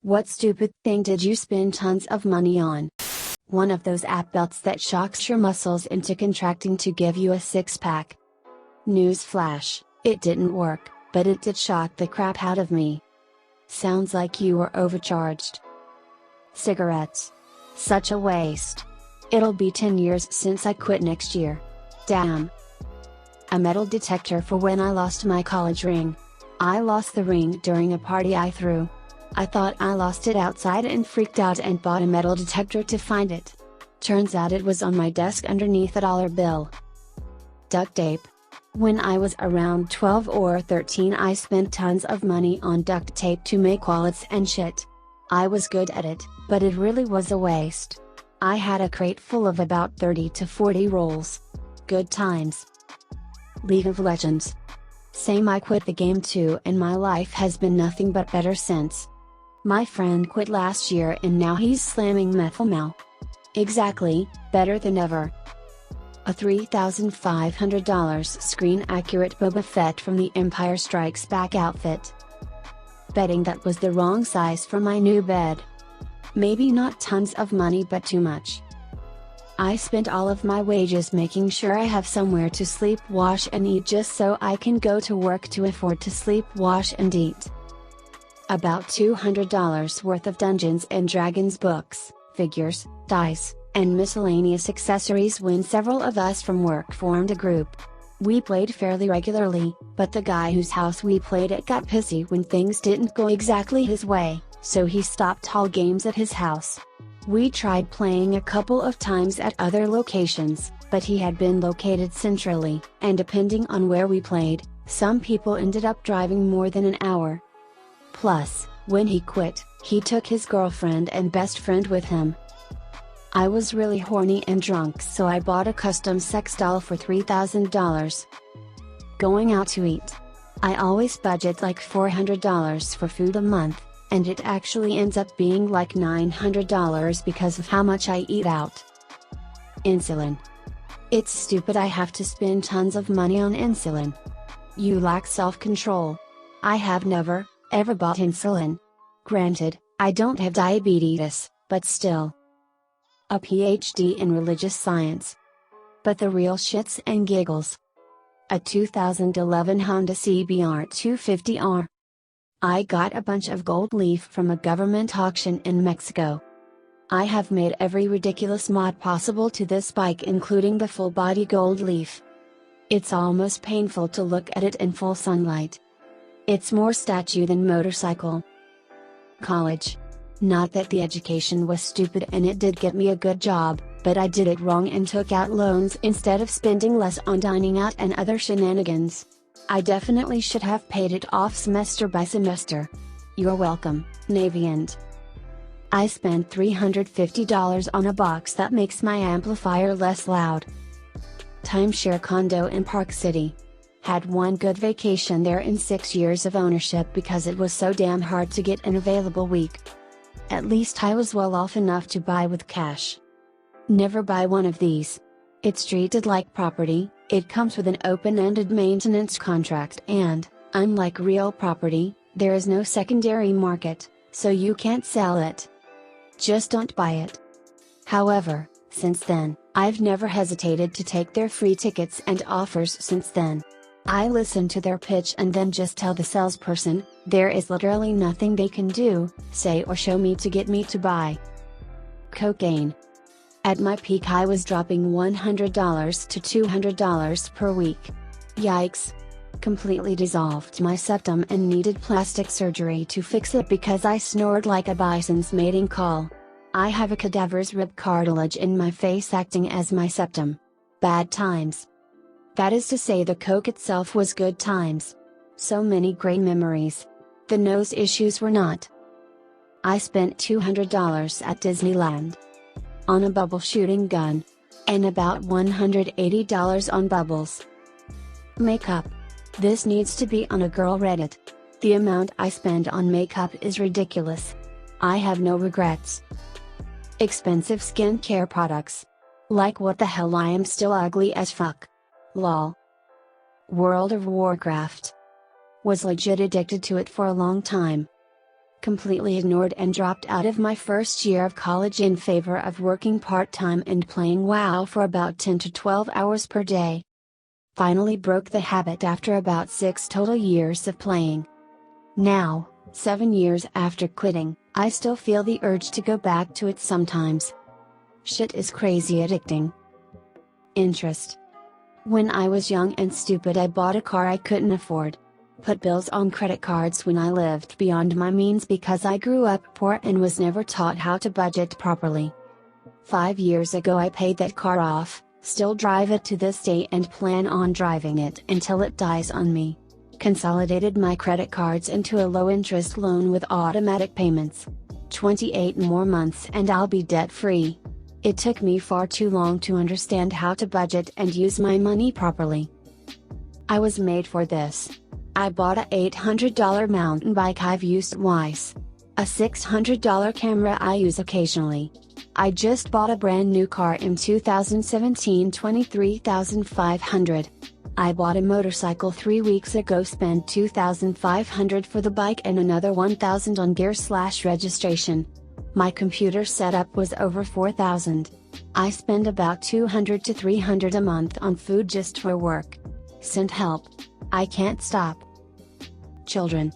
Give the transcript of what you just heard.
What stupid thing did you spend tons of money on? One of those app belts that shocks your muscles into contracting to give you a six-pack. Newsflash, it didn't work, but it did shock the crap out of me. Sounds like you were overcharged. Cigarettes. Such a waste. It'll be 10 years since I quit next year. Damn. A metal detector for when I lost my college ring. I lost the ring during a party I threw. I thought I lost it outside and freaked out and bought a metal detector to find it. Turns out it was on my desk underneath a dollar bill. Duct tape. When I was around 12 or 13 I spent tons of money on duct tape to make wallets and shit. I was good at it, but it really was a waste. I had a crate full of about 30 to 40 rolls. Good times. League of Legends. Same, I quit the game too and my life has been nothing but better since. My friend quit last year and now he's slamming Methyl. Exactly, better than ever. A $3,500 screen-accurate Boba Fett from the Empire Strikes Back outfit. Betting that was the wrong size for my new bed. Maybe not tons of money but too much. I spent all of my wages making sure I have somewhere to sleep, wash and eat just so I can go to work to afford to sleep, wash and eat. About $200 worth of Dungeons and Dragons books, figures, dice, and miscellaneous accessories when several of us from work formed a group. We played fairly regularly, but the guy whose house we played at got pissy when things didn't go exactly his way, so he stopped all games at his house. We tried playing a couple of times at other locations, but he had been located centrally, and depending on where we played, some people ended up driving more than an hour. Plus, when he quit, he took his girlfriend and best friend with him. I was really horny and drunk, so I bought a custom sex doll for $3,000. Going out to eat. I always budget like $400 for food a month, and it actually ends up being like $900 because of how much I eat out. Insulin. It's stupid I have to spend tons of money on insulin. You lack self-control. I have never, ever bought insulin. Granted, I don't have diabetes, but still. A PhD in religious science. But the real shits and giggles. A 2011 Honda CBR 250R. I got a bunch of gold leaf from a government auction in Mexico. I have made every ridiculous mod possible to this bike, including the full body gold leaf. It's almost painful to look at it in full sunlight. It's more statue than motorcycle. College. Not that the education was stupid and it did get me a good job, but I did it wrong and took out loans instead of spending less on dining out and other shenanigans. I definitely should have paid it off semester by semester. You're welcome, Navy End. I spent $350 on a box that makes my amplifier less loud. Timeshare condo in Park City. Had one good vacation there in 6 years of ownership because it was so damn hard to get an available week. At least I was well off enough to buy with cash. Never buy one of these. It's treated like property, it comes with an open-ended maintenance contract and, unlike real property, there is no secondary market, so you can't sell it. Just don't buy it. However, since then, I've never hesitated to take their free tickets and offers since then. I listen to their pitch and then just tell the salesperson, there is literally nothing they can do, say or show me to get me to buy. Cocaine. At my peak I was dropping $100 to $200 per week. Yikes. Completely dissolved my septum and needed plastic surgery to fix it because I snored like a bison's mating call. I have a cadaver's rib cartilage in my face acting as my septum. Bad times. That is to say, the coke itself was good times. So many great memories. The nose issues were not. I spent $200 at Disneyland. On a bubble shooting gun. And about $180 on bubbles. Makeup. This needs to be on a girl Reddit. The amount I spend on makeup is ridiculous. I have no regrets. Expensive skincare products. Like what the hell, I am still ugly as fuck. Lol. World of Warcraft. Was legit addicted to it for a long time. Completely ignored and dropped out of my first year of college in favor of working part-time and playing WoW for about 10 to 12 hours per day. Finally broke the habit after about 6 total years of playing. Now, 7 years after quitting, I still feel the urge to go back to it sometimes. Shit is crazy addicting. Interest. When I was young and stupid, I bought a car I couldn't afford. Put bills on credit cards when I lived beyond my means because I grew up poor and was never taught how to budget properly. 5 years ago I paid that car off, still drive it to this day and plan on driving it until it dies on me. Consolidated my credit cards into a low-interest loan with automatic payments. 28 more months and I'll be debt-free. It took me far too long to understand how to budget and use my money properly. I was made for this. I bought a $800 mountain bike I've used twice. A $600 camera I use occasionally. I just bought a brand new car in 2017, $23,500. I bought a motorcycle 3 weeks ago, spent $2,500 for the bike and another $1,000 on gear/registration. My computer setup was over $4,000. I spend about $200 to $300 a month on food just for work. Send help. I can't stop. Children.